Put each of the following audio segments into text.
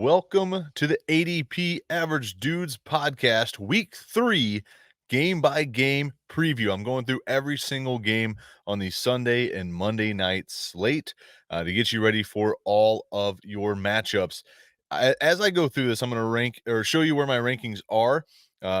welcome to the ADP Average Dudes podcast, week 3, game by game preview. I'm going through every single game on the Sunday and Monday night slate to get you ready for all of your matchups. As I go through this, I'm going to rank or show you where my rankings are.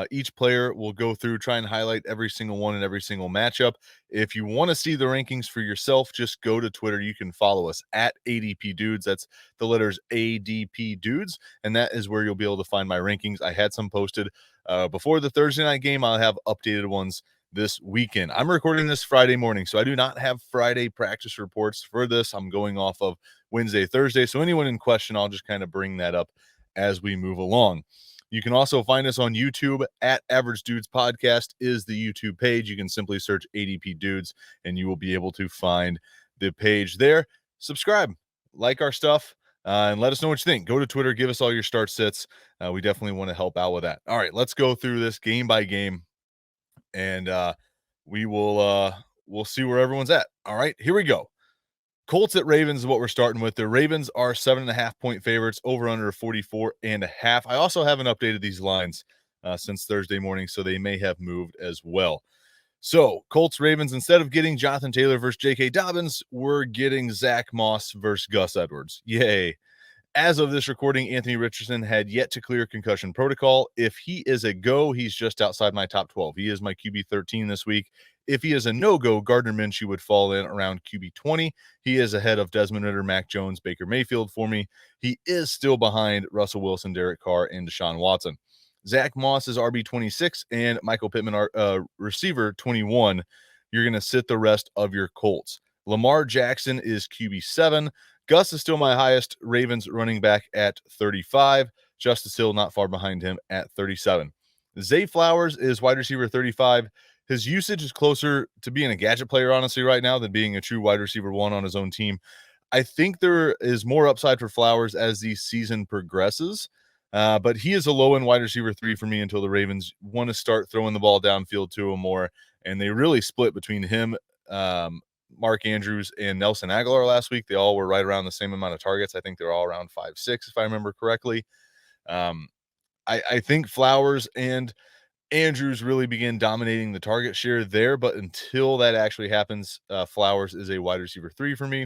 Each player will go through, try and highlight every single one in every single matchup. If you want to see the rankings for yourself, just go to Twitter. You can follow us at ADP Dudes. That's the letters ADP Dudes, and that is where you'll be able to find my rankings. I had some posted before the Thursday night game. I'll have updated ones this weekend. I'm recording this Friday morning, so I do not have Friday practice reports for this. I'm going off of Wednesday, Thursday. So anyone in question, I'll just kind of bring that up as we move along. You can also find us on YouTube at Average Dudes Podcast is the YouTube page. You can simply search ADP Dudes and you will be able to find the page there. Subscribe, like our stuff, and let us know what you think. Go to Twitter, give us all your start sits. We definitely want to help out with that. All right, let's go through this game by game, and we'll see where everyone's at. All right, here we go. Colts at Ravens is what we're starting with. The Ravens are 7.5-point favorites, over under 44.5. I also haven't updated these lines since Thursday morning, so they may have moved as well. So Colts Ravens, instead of getting Jonathan Taylor versus J.K. Dobbins, we're getting Zach Moss versus Gus Edwards. Yay. As of this recording, Anthony Richardson had yet to clear concussion protocol. If he is a go, he's just outside my top 12. He is my QB 13 this week. If he is a no-go, Gardner Minshew would fall in around QB 20. He is ahead of Desmond Ridder, Mac Jones, Baker Mayfield for me. He is still behind Russell Wilson, Derek Carr, and Deshaun Watson. Zach Moss is RB 26 and Michael Pittman, receiver 21. You're going to sit the rest of your Colts. Lamar Jackson is QB 7. Gus is still my highest Ravens running back at 35. Justice Hill not far behind him at 37. Zay Flowers is wide receiver 35. His usage is closer to being a gadget player, honestly, right now than being a true wide receiver 1 on his own team. I think there is more upside for Flowers as the season progresses, but he is a low-end wide receiver 3 for me until the Ravens want to start throwing the ball downfield to him more, and they really split between him, Mark Andrews, and Nelson Aguilar last week. They all were right around the same amount of targets. I think they're all around 5-6, if I remember correctly. I think Flowers and Andrews really begin dominating the target share there, but until that actually happens, Flowers is a wide receiver 3 for me.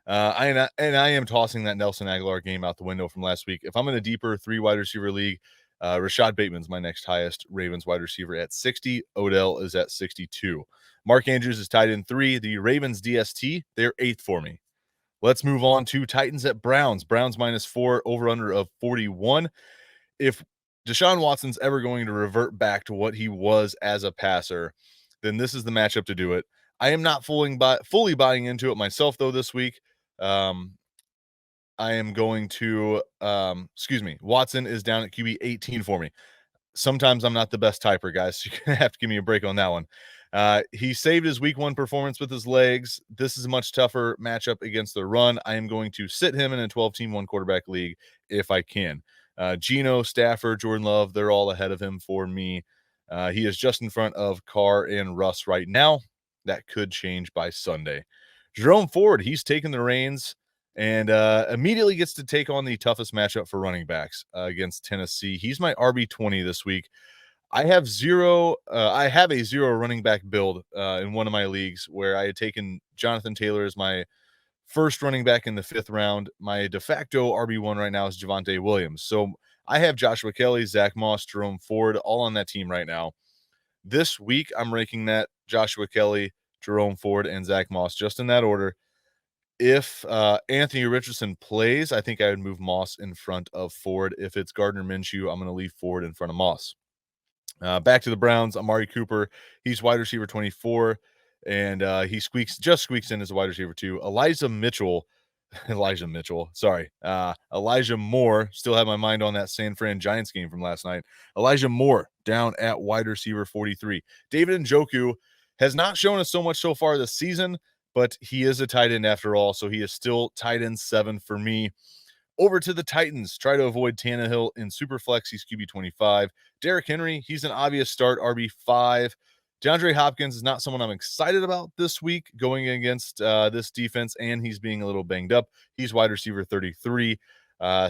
I am tossing that Nelson Aguilar game out the window from last week. If I'm in a deeper 3 wide receiver league, Rashad Bateman's my next highest Ravens wide receiver at 60. Odell is at 62. Mark Andrews is tied in 3. The Ravens DST, they're 8th for me. Let's move on to Titans at Browns. Browns -4, over under of 41. If Deshaun Watson's ever going to revert back to what he was as a passer, then this is the matchup to do it. I am not fully buying into it myself, though, this week. I am going to, Watson is down at QB 18 for me. Sometimes I'm not the best typer, guys. So you're going to have to give me a break on that one. He saved his week 1 performance with his legs. This is a much tougher matchup against the run. I am going to sit him in a 12-team 1-quarterback league if I can. Geno, Stafford, Jordan Love, they're all ahead of him for me. He is just in front of Carr and Russ right now. That could change by Sunday. Jerome Ford, he's taken the reins and immediately gets to take on the toughest matchup for running backs against Tennessee. He's my RB 20 this week. I have a 0 running back build in one of my leagues where I had taken Jonathan Taylor as my first running back in the 5th round. My de facto RB1 right now is Javonte Williams. So I have Joshua Kelly, Zach Moss, Jerome Ford all on that team right now. This week, I'm ranking that Joshua Kelly, Jerome Ford, and Zach Moss just in that order. If Anthony Richardson plays, I think I would move Moss in front of Ford. If it's Gardner Minshew, I'm going to leave Ford in front of Moss. Back to the Browns, Amari Cooper. He's wide receiver 24, and he just squeaks in as a wide receiver 2. Elijah Moore. Still have my mind on that San Fran Giants game from last night. Elijah Moore down at wide receiver 43. David Njoku has not shown us so much so far this season, but he is a tight end after all, so he is still tight end 7 for me. Over to the Titans. Try to avoid Tannehill in Superflex. He's QB 25. Derrick Henry, he's an obvious start, RB 5. DeAndre Hopkins is not someone I'm excited about this week going against this defense, and he's being a little banged up. He's wide receiver 33.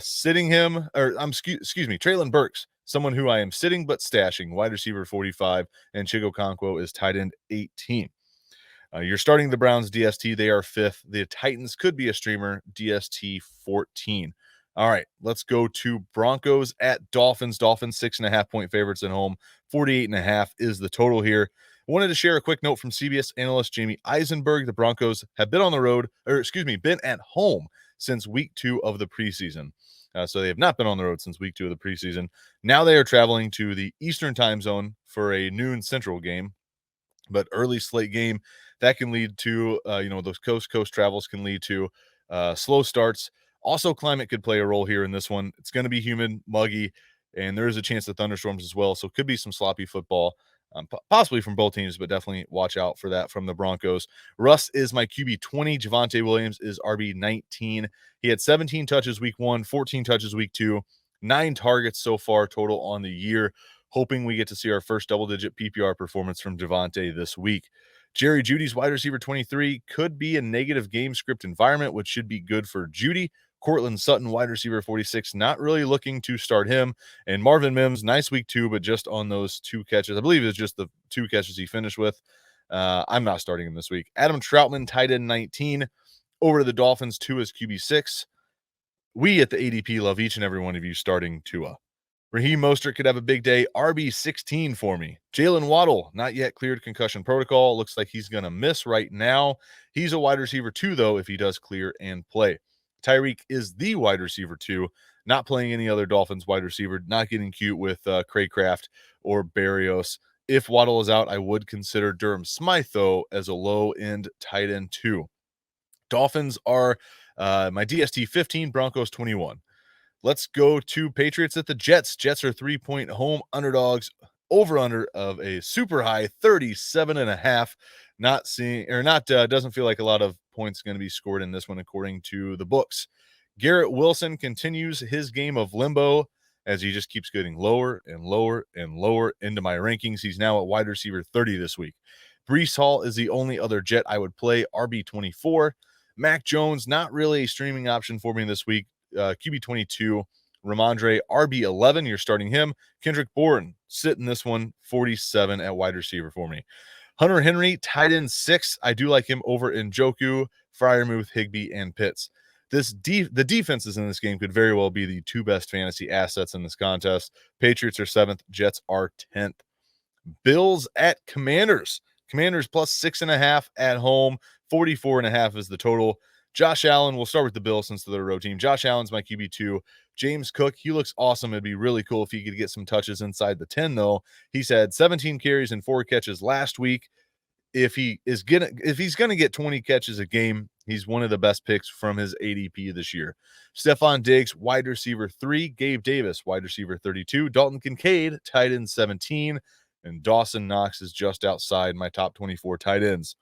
Sitting him, or excuse me, Traylon Burks, someone who I am sitting but stashing, wide receiver 45, and Chigo Conquo is tight end 18. You're starting the Browns DST. They are fifth. The Titans could be a streamer, DST 14. All right, let's go to Broncos at Dolphins. Dolphins 6.5-point favorites at home. 48.5 is the total here. I wanted to share a quick note from CBS analyst Jamie Eisenberg. The Broncos have been on the road, or excuse me, been at home since week 2 of the preseason. So they have not been on the road since week 2 of the preseason. Now they are traveling to the Eastern time zone for a noon Central game, but early slate game that can lead to those coast travels can lead to slow starts. Also, climate could play a role here in this one. It's going to be humid, muggy, and there is a chance of thunderstorms as well, so it could be some sloppy football, possibly from both teams, but definitely watch out for that from the Broncos. Russ is my QB 20. Javonte Williams is RB 19. He had 17 touches week 1, 14 touches week 2, 9 targets so far total on the year. Hoping we get to see our first double-digit PPR performance from Javonte this week. Jerry Jeudy's wide receiver 23 could be a negative game script environment, which should be good for Jeudy. Cortland Sutton, wide receiver 46, not really looking to start him. And Marvin Mims, nice week 2, but just on those 2 catches. I believe it's just the 2 catches he finished with. I'm not starting him this week. Adam Troutman, tight end 19. Over to the Dolphins, 2 as QB6. We at the ADP love each and every one of you starting Tua. Raheem Mostert could have a big day. RB 16 for me. Jalen Waddle, not yet cleared concussion protocol. Looks like he's going to miss right now. He's a wide receiver 2, though, if he does clear and play. Tyreek is the wide receiver 2, not playing any other Dolphins wide receiver, not getting cute with Craycraft or Barrios. If Waddle is out, I would consider Durham Smythe, though, as a low-end tight end 2. Dolphins are my DST 15, Broncos 21. Let's go to Patriots at the Jets. Jets are 3-point home underdogs, over under of a super high 37.5. Doesn't feel like a lot of points going to be scored in this one, according to the books. Garrett Wilson continues his game of limbo as he just keeps getting lower and lower and lower into my rankings. He's now at wide receiver 30 this week. Breece Hall is the only other Jet I would play, RB 24. Mac Jones, not really a streaming option for me this week. QB 22, Ramondre, RB 11. You're starting him. Kendrick Bourne, sitting this one, 47 at wide receiver for me. Hunter Henry, tight end 6. I do like him over Njoku, Freiermuth, Higbee, and Pitts. The defenses in this game could very well be the 2 best fantasy assets in this contest. Patriots are 7th, Jets are 10th. Bills at Commanders. Commanders plus 6.5 at home. 44.5 is the total. Josh Allen, we'll start with the Bills since they're a road team. Josh Allen's my QB2. James Cook, he looks awesome. It'd be really cool if he could get some touches inside the 10, though. He's had 17 carries and 4 catches last week. If he's gonna get 20 catches a game, he's one of the best picks from his ADP this year. Stephon Diggs, wide receiver 3. Gabe Davis, wide receiver 32. Dalton Kincaid, tight end 17. And Dawson Knox is just outside my top 24 tight ends.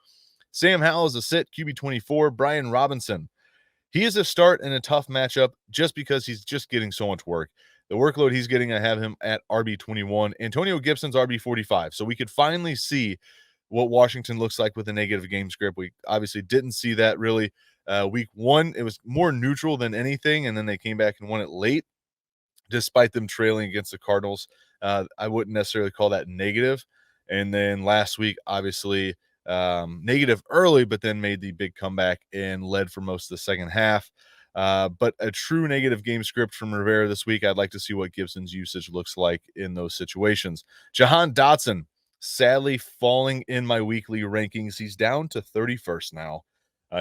Sam Howell is a sit, QB 24. Brian Robinson, he is a start in a tough matchup just because he's just getting so much work. The workload he's getting, I have him at RB 21. Antonio Gibson's RB 45. So we could finally see what Washington looks like with a negative game script. We obviously didn't see that really. Week 1, it was more neutral than anything, and then they came back and won it late, despite them trailing against the Cardinals. I wouldn't necessarily call that negative. And then last week, obviously, negative early, but then made the big comeback and led for most of the second half. But a true negative game script from Rivera this week. I'd like to see what Gibson's usage looks like in those situations. Jahan Dotson, sadly falling in my weekly rankings. He's down to 31st now.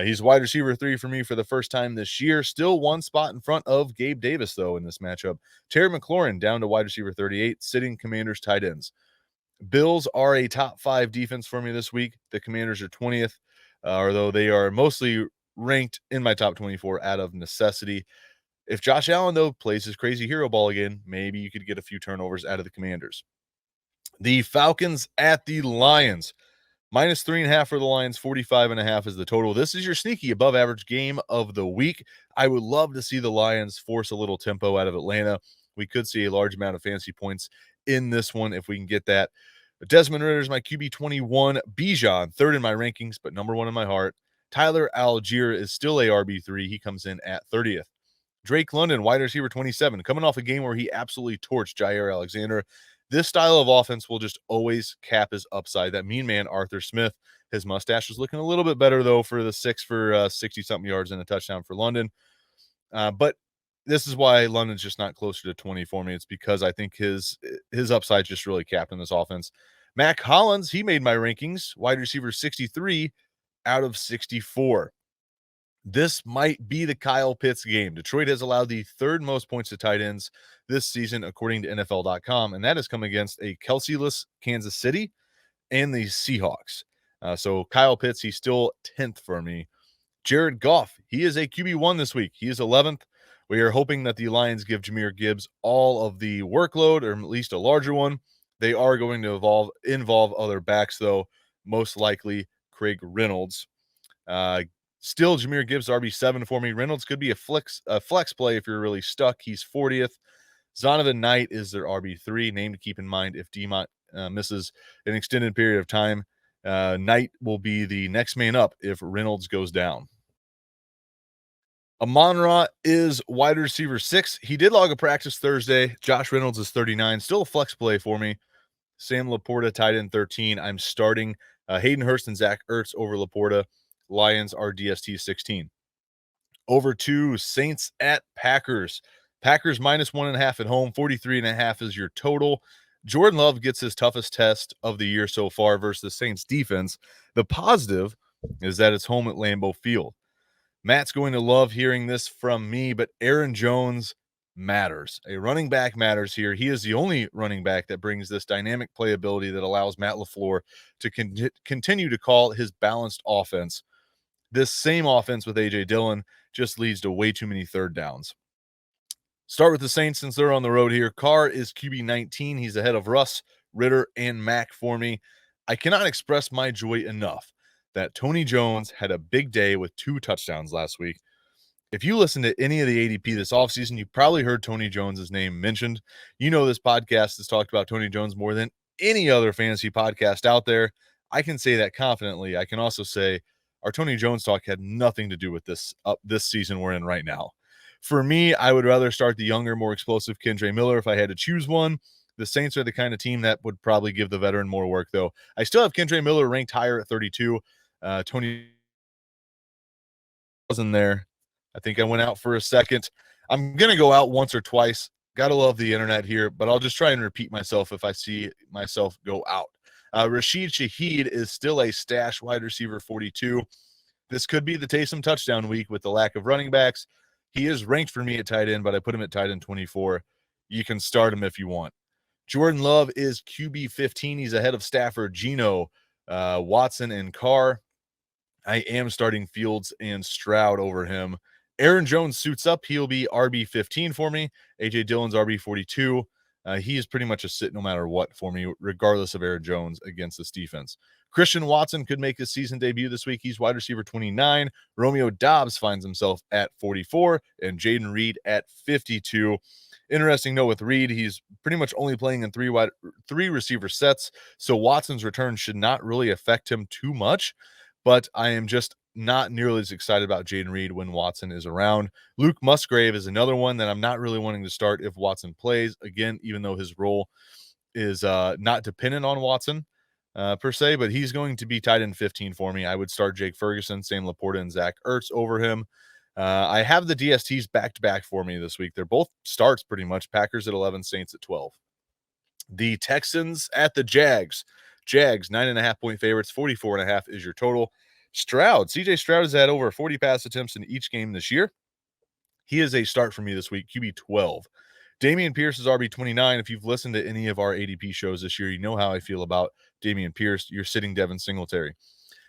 He's wide receiver 3 for me for the first time this year. Still 1 spot in front of Gabe Davis, though, in this matchup. Terry McLaurin down to wide receiver 38, sitting Commanders tight ends. Bills are a top 5 defense for me this week. The Commanders are 20th, although they are mostly ranked in my top 24 out of necessity. If Josh Allen, though, plays his crazy hero ball again, maybe you could get a few turnovers out of the Commanders. The Falcons at the Lions. Minus 3.5 for the Lions, 45.5 is the total. This is your sneaky above average game of the week. I would love to see the Lions force a little tempo out of Atlanta. We could see a large amount of fantasy points in this one if we can get that. Desmond Ridder is my QB 21. Bijan, 3rd in my rankings, but number 1 in my heart. Tyler Algier is still a RB3. He comes in at 30th. Drake London, wide receiver 27, coming off a game where he absolutely torched Jair Alexander. This style of offense will just always cap his upside. That mean man, Arthur Smith, his mustache is looking a little bit better, though, for the 6 for 60-something yards and a touchdown for London. But this is why London's just not closer to 20 for me. It's because I think his upside just really capped in this offense. Mac Hollins, he made my rankings, wide receiver 63 out of 64. This might be the Kyle Pitts game. Detroit has allowed the third most points to tight ends this season, according to NFL.com, and that has come against a Kelsey-less Kansas City and the Seahawks. So Kyle Pitts, he's still 10th for me. Jared Goff, he is a QB1 this week. He is 11th. We are hoping that the Lions give Jahmyr Gibbs all of the workload, or at least a larger one. They are going to involve other backs, though, most likely Craig Reynolds. Still, Jahmyr Gibbs RB7 for me. Reynolds could be a flex play if you're really stuck. He's 40th. Zonovan Knight is their RB3. Name to keep in mind if Demont misses an extended period of time. Knight will be the next man up if Reynolds goes down. Amon-Ra is wide receiver 6. He did log a practice Thursday. Josh Reynolds is 39. Still a flex play for me. Sam Laporta, tight end 13. I'm starting Hayden Hurst and Zach Ertz over Laporta. Lions are DST 16. Over to Saints at Packers. Packers minus 1.5 at home. 43.5 is your total. Jordan Love gets his toughest test of the year so far versus the Saints defense. The positive is that it's home at Lambeau Field. Matt's going to love hearing this from me, but Aaron Jones matters. A running back matters here. He is the only running back that brings this dynamic playability that allows Matt LaFleur to continue to call his balanced offense. This same offense with A.J. Dillon just leads to way too many third downs. Start with the Saints since they're on the road here. Carr is QB 19. He's ahead of Russ, Ritter, and Mack for me. I cannot express my joy enough that Tony Jones had a big day with 2 touchdowns last week. If you listen to any of the ADP this offseason, you probably heard Tony Jones' name mentioned. You know this podcast has talked about Tony Jones more than any other fantasy podcast out there. I can say that confidently. I can also say our Tony Jones talk had nothing to do with this season we're in right now. For me, I would rather start the younger, more explosive Kendre Miller if I had to choose one. The Saints are the kind of team that would probably give the veteran more work, though. I still have Kendre Miller ranked higher at 32. Tony wasn't there. I think I went out for a second. I'm going to go out once or twice. Got to love the internet here, but I'll just try and repeat myself if I see myself go out. Rashid Shaheed is still a stash wide receiver 42. This could be the Taysom touchdown week with the lack of running backs. He is ranked for me at tight end, but I put him at tight end 24. You can start him if you want. Jordan Love is QB 15. He's ahead of Stafford, Geno, Watson, and Carr. I am starting Fields and Stroud over him. Aaron Jones suits up. He'll be RB 15 for me. A.J. Dillon's RB 42. He is pretty much a sit no matter what for me, regardless of Aaron Jones against this defense. Christian Watson could make his season debut this week. He's wide receiver 29. Romeo Doubs finds himself at 44, and Jaden Reed at 52. Interesting note with Reed, he's pretty much only playing in three receiver sets, so Watson's return should not really affect him too much. But I am just not nearly as excited about Jaden Reed when Watson is around. Luke Musgrave is another one that I'm not really wanting to start if Watson plays. Again, even though his role is not dependent on Watson per se, but he's going to be tight end 15 for me. I would start Jake Ferguson, Sam Laporta, and Zach Ertz over him. I have the DSTs back-to-back for me this week. They're both starts pretty much. Packers at 11, Saints at 12. The Texans at the Jags. Jags, 9.5-point favorites, 44.5 is your total. CJ Stroud has had over 40 pass attempts in each game this year. He is a start for me this week, QB 12. Dameon Pierce is RB 29. If you've listened to any of our ADP shows this year, you know how I feel about Dameon Pierce. You're sitting Devin Singletary.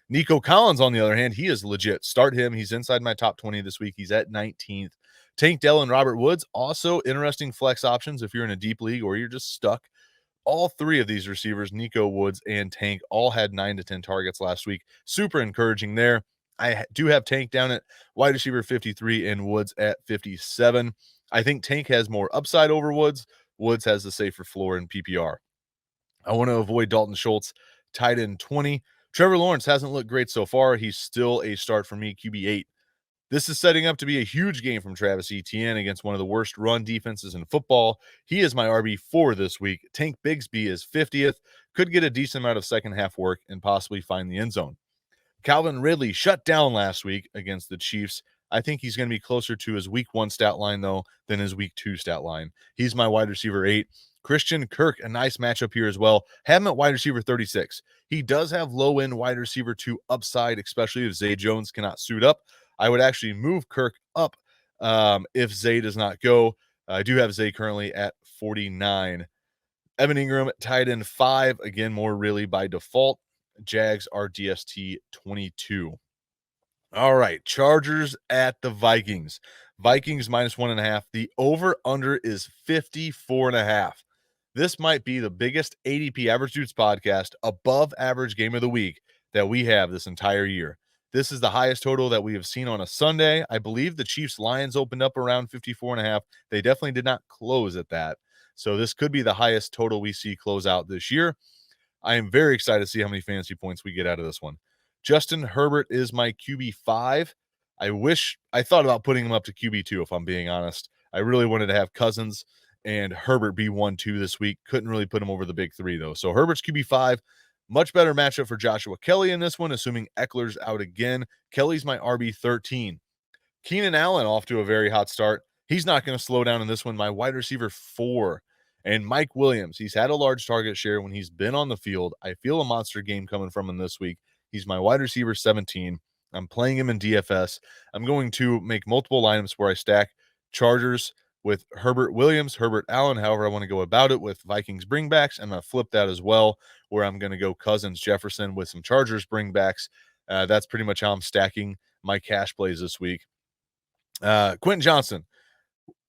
Nico Collins, on the other hand, he is legit. Start him. He's inside my top 20 this week. He's at 19th. Tank Dell and Robert Woods, also interesting flex options if you're in a deep league or you're just stuck. All 3 of these receivers, Nico, Woods, and Tank, all had 9 to 10 targets last week. Super encouraging there. I do have Tank down at wide receiver 53 and Woods at 57. I think Tank has more upside over Woods. Woods has the safer floor in PPR. I want to avoid Dalton Schultz, tight end 20. Trevor Lawrence hasn't looked great so far. He's still a start for me, QB 8. This is setting up to be a huge game from Travis Etienne against one of the worst run defenses in football. He is my RB4 this week. Tank Bigsby is 50th, could get a decent amount of second half work and possibly find the end zone. Calvin Ridley shut down last week against the Chiefs. I think he's going to be closer to his week 1 stat line, though, than his week 2 stat line. He's my wide receiver 8. Christian Kirk, a nice matchup here as well. Have him at wide receiver 36. He does have low-end wide receiver 2 upside, especially if Zay Jones cannot suit up. I would actually move Kirk up if Zay does not go. I do have Zay currently at 49. Evan Ingram, tight end 5. Again, more really by default. Jags are DST 22. All right, Chargers at the Vikings. Vikings minus 1.5. The over-under is 54.5. This might be the biggest ADP Average Dudes podcast above average game of the week that we have this entire year. This is the highest total that we have seen on a Sunday. I believe the Chiefs Lions opened up around 54.5. They definitely did not close at that. So this could be the highest total we see close out this year. I am very excited to see how many fantasy points we get out of this one. Justin Herbert is my QB5. I thought about putting him up to QB2, if I'm being honest. I really wanted to have Cousins and Herbert be 1-2 this week. Couldn't really put him over the big 3, though. So Herbert's QB5. Much better matchup for Joshua Kelly in this one, assuming Eckler's out again. Kelly's my RB13. Keenan Allen off to a very hot start. He's not going to slow down in this one. My wide receiver 4. And Mike Williams, he's had a large target share when he's been on the field. I feel a monster game coming from him this week. He's my wide receiver 17. I'm playing him in DFS. I'm going to make multiple lineups where I stack Chargers with Herbert Williams, Herbert Allen, however I want to go about it with Vikings bringbacks. I'm going to flip that as well, where I'm going to go Cousins Jefferson with some Chargers bringbacks. That's pretty much how I'm stacking my cash plays this week. Quentin Johnson.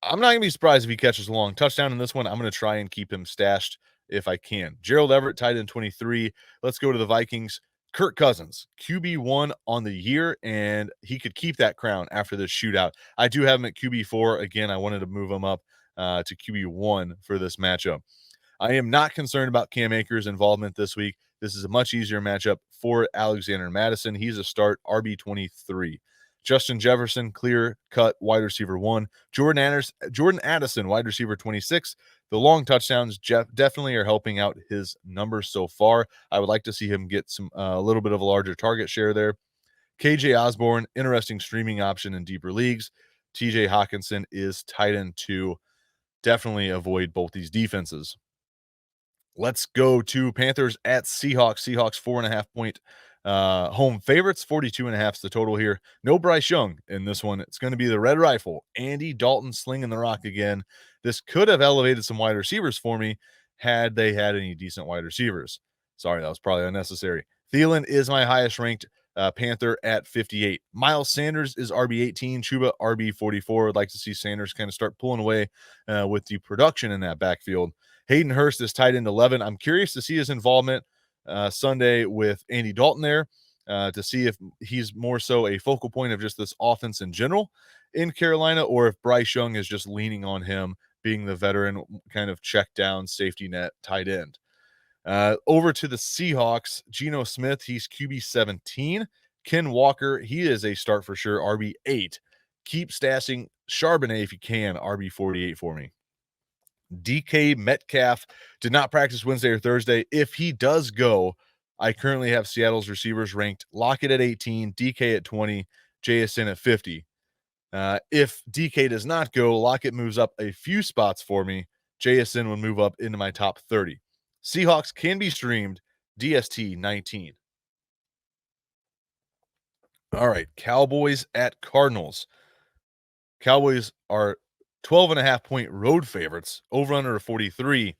I'm not going to be surprised if he catches a long touchdown in this one. I'm going to try and keep him stashed if I can. Gerald Everett, tight end 23. Let's go to the Vikings. Kirk Cousins, QB1 on the year, and he could keep that crown after this shootout. I do have him at QB4. Again, I wanted to move him up to QB1 for this matchup. I am not concerned about Cam Akers' involvement this week. This is a much easier matchup for Alexander Madison. He's a start RB23. Justin Jefferson, clear cut wide receiver 1. Jordan Addison, wide receiver 26. The long touchdowns definitely are helping out his numbers so far. I would like to see him get some a little bit of a larger target share there. KJ Osborne, interesting streaming option in deeper leagues. TJ Hawkinson is tight end 2. Definitely avoid both these defenses. Let's go to Panthers at Seahawks. Seahawks 4.5 point home favorites. 42.5 is the total here. No Bryce Young in this one. It's going to be the Red Rifle. Andy Dalton slinging the rock again. This could have elevated some wide receivers for me had they had any decent wide receivers. Sorry, that was probably unnecessary. Thielen is my highest ranked Panther at 58. Miles Sanders is RB18. Chuba RB44. I'd like to see Sanders kind of start pulling away with the production in that backfield. Hayden Hurst is tight end 11. I'm curious to see his involvement Sunday with Andy Dalton there to see if he's more so a focal point of just this offense in general in Carolina, or if Bryce Young is just leaning on him being the veteran kind of check down safety net tight end. Over to the Seahawks, Geno Smith, he's QB 17. Ken Walker, he is a start for sure, RB 8. Keep stashing Charbonnet if you can, RB 48 for me. DK Metcalf did not practice Wednesday or Thursday. If he does go, I currently have Seattle's receivers ranked Lockett at 18, DK at 20, JSN at 50. If DK does not go, Lockett moves up a few spots for me. JSN will move up into my top 30. Seahawks can be streamed DST 19. All right, Cowboys at Cardinals. Cowboys are 12.5 point road favorites, over under 43.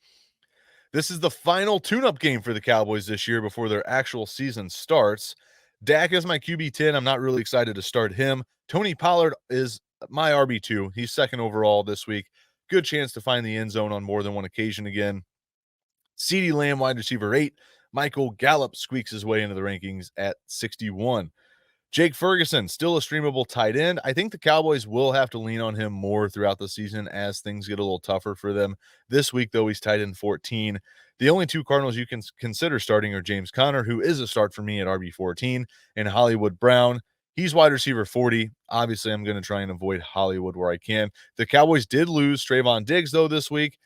This is the final tune-up game for the Cowboys this year before their actual season starts. Dak is my QB10. I'm not really excited to start him. Tony Pollard is my RB2. He's second overall this week. Good chance to find the end zone on more than one occasion again. CeeDee Lamb, wide receiver 8. Michael Gallup squeaks his way into the rankings at 61. Jake Ferguson, still a streamable tight end. I think the Cowboys will have to lean on him more throughout the season as things get a little tougher for them. This week, though, he's tight end 14. The only two Cardinals you can consider starting are James Conner, who is a start for me at RB14, and Hollywood Brown. He's wide receiver 40. Obviously, I'm going to try and avoid Hollywood where I can. The Cowboys did lose Trayvon Diggs, though, this week.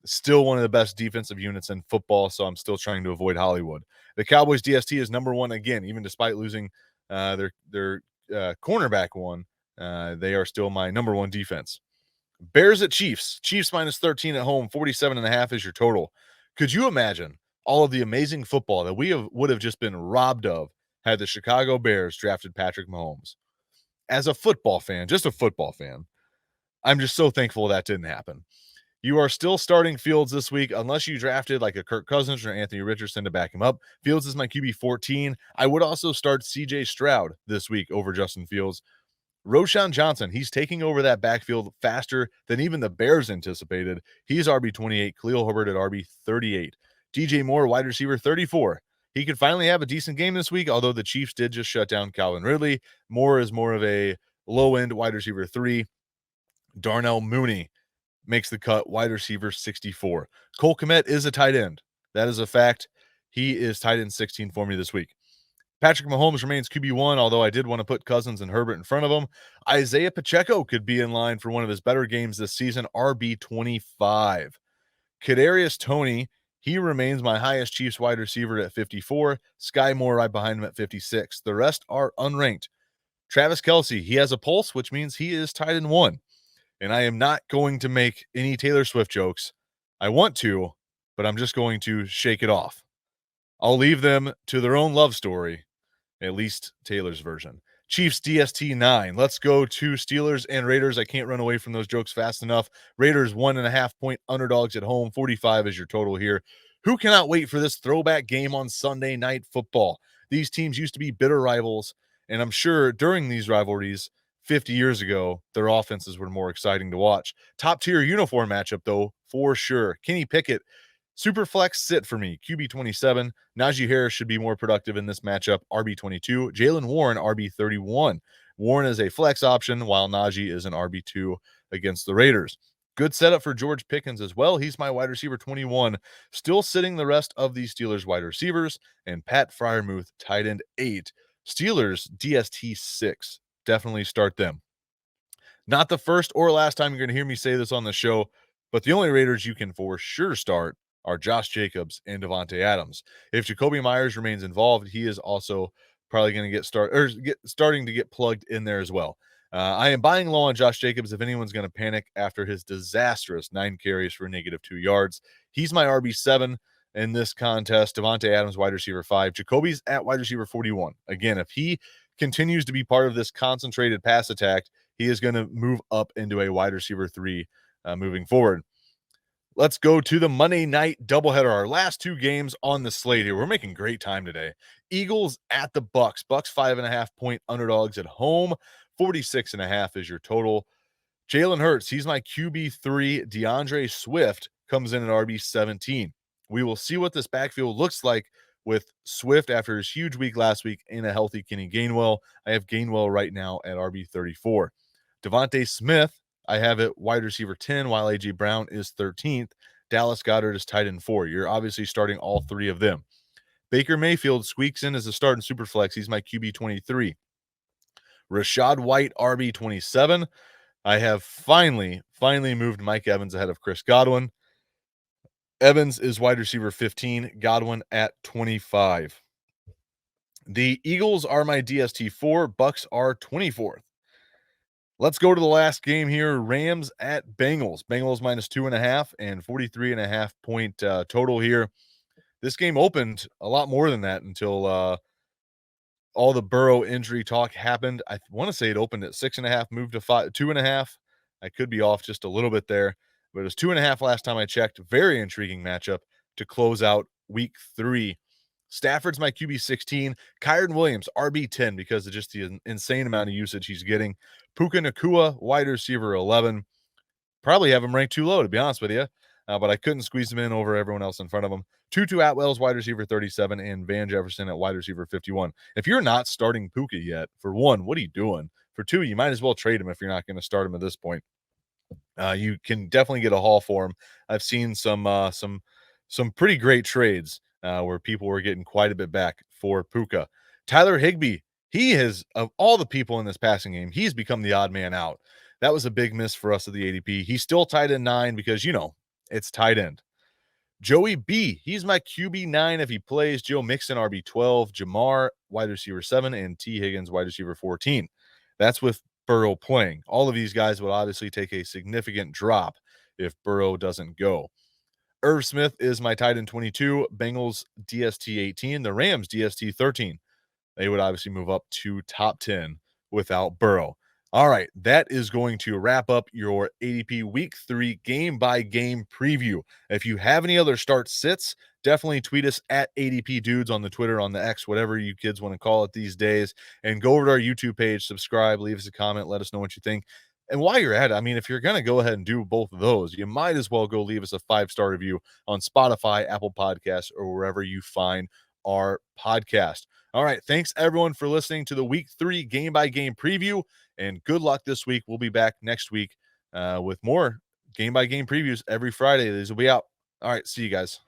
Still one of the best defensive units in football, so I'm still trying to avoid Hollywood. The Cowboys DST is number one again, even despite losing their cornerback one. They are still my number one defense. Bears at Chiefs. Chiefs minus 13 at home. 47.5 is your total. Could you imagine all of the amazing football that would have just been robbed of had the Chicago Bears drafted Patrick Mahomes? As a football fan, just a football fan, I'm just so thankful that didn't happen. You are still starting Fields this week unless you drafted like a Kirk Cousins or Anthony Richardson to back him up. Fields is my QB 14. I would also start CJ Stroud this week over Justin Fields. Roshan Johnson, he's taking over that backfield faster than even the Bears anticipated. He's RB 28, Khalil Herbert at RB 38. DJ Moore, wide receiver 34. He could finally have a decent game this week, although the Chiefs did just shut down Calvin Ridley. Moore is more of a low-end wide receiver 3. Darnell Mooney makes the cut, wide receiver 64. Cole Kmet is a tight end. That is a fact. He is tight end 16 for me this week. Patrick Mahomes remains QB1, although I did want to put Cousins and Herbert in front of him. Isaiah Pacheco could be in line for one of his better games this season, RB 25. Kadarius Toney, he remains my highest Chiefs wide receiver at 54. Sky Moore right behind him at 56. The rest are unranked. Travis Kelce, he has a pulse, which means he is tied in 1. And I am not going to make any Taylor Swift jokes. I want to, but I'm just going to shake it off. I'll leave them to their own love story, at least Taylor's version. Chiefs DST 9. Let's go to Steelers and Raiders. I can't run away from those jokes fast enough. Raiders 1.5 point underdogs at home. 45 is your total here. Who cannot wait for this throwback game on Sunday Night Football? These teams used to be bitter rivals, and I'm sure during these rivalries 50 years ago, their offenses were more exciting to watch. Top tier uniform matchup, though, for sure. Kenny Pickett, super flex sit for me. QB 27. Najee Harris should be more productive in this matchup. RB 22. Jalen Warren, RB 31. Warren is a flex option, while Najee is an RB 2 against the Raiders. Good setup for George Pickens as well. He's my wide receiver 21. Still sitting the rest of the Steelers wide receivers. And Pat Freiermuth, tight end 8. Steelers DST 6. Definitely start them. Not the first or last time you're going to hear me say this on the show, but the only Raiders you can for sure start are Josh Jacobs and Devontae Adams. If Jacoby Myers remains involved, he is also probably going to starting to get plugged in there as well. I am buying low on Josh Jacobs if anyone's going to panic after his disastrous 9 carries for -2 yards. He's my RB7 in this contest. Devontae Adams, wide receiver 5. Jacoby's at wide receiver 41. Again, if he continues to be part of this concentrated pass attack, he is going to move up into a wide receiver 3 moving forward. Let's go to the Monday night doubleheader. Our last 2 games on the slate here. We're making great time today. Eagles at the Bucks. Bucks 5.5 point underdogs at home. 46.5 is your total. Jalen Hurts, he's my QB3. DeAndre Swift comes in at RB 17. We will see what this backfield looks like with Swift after his huge week last week and a healthy Kenny Gainwell. I have Gainwell right now at RB 34. Devontae Smith, I have it wide receiver 10, while A.J. Brown is 13th. Dallas Goedert is tight end 4. You're obviously starting all 3 of them. Baker Mayfield squeaks in as a start in Superflex. He's my QB 23. Rachaad White, RB 27. I have finally moved Mike Evans ahead of Chris Godwin. Evans is wide receiver 15, Godwin at 25. The Eagles are my DST4, Bucks are 24th. Let's go to the last game here. Rams at Bengals. Bengals minus 2.5 and 43.5 point total here. This game opened a lot more than that until all the Burrow injury talk happened. I want to say it opened at 6.5, moved to 2.5. I could be off just a little bit there, but it was 2.5 last time I checked. Very intriguing matchup to close out week 3. Stafford's my QB 16. Kyren Williams, RB 10, because of just the insane amount of usage he's getting. Puka Nacua, wide receiver 11. Probably have him ranked too low, to be honest with you, but I couldn't squeeze him in over everyone else in front of him. Tutu Atwell's wide receiver 37 and Van Jefferson at wide receiver 51. If you're not starting Puka yet, for 1, what are you doing? For 2, you might as well trade him if you're not going to start him at this point. You can definitely get a haul for him. I've seen some pretty great trades where people were getting quite a bit back for Puka. Tyler Higbee, He has, of all the people in this passing game, he's become the odd man out. That was a big miss for us at the ADP. He's still tight end 9 because, it's tight end. Joey B, he's my QB9 if he plays. Joe Mixon, RB12, Jamar, wide receiver 7, and T. Higgins, wide receiver 14. That's with Burrow playing. All of these guys would obviously take a significant drop if Burrow doesn't go. Irv Smith is my tight end 22, Bengals DST 18, the Rams DST 13. They would obviously move up to top 10 without Burrow. All right, that is going to wrap up your ADP Week 3 game-by-game preview. If you have any other start sits, definitely tweet us at ADP Dudes on the Twitter, on the X, whatever you kids want to call it these days, and go over to our YouTube page, subscribe, leave us a comment, let us know what you think. And while you're at it, I mean, if you're going to go ahead and do both of those, you might as well go leave us a 5-star review on Spotify, Apple Podcasts, or wherever you find our podcast. All right. Thanks, everyone, for listening to the Week 3 game-by-game preview, and good luck this week. We'll be back next week with more game-by-game previews every Friday. These will be out. All right. See you guys.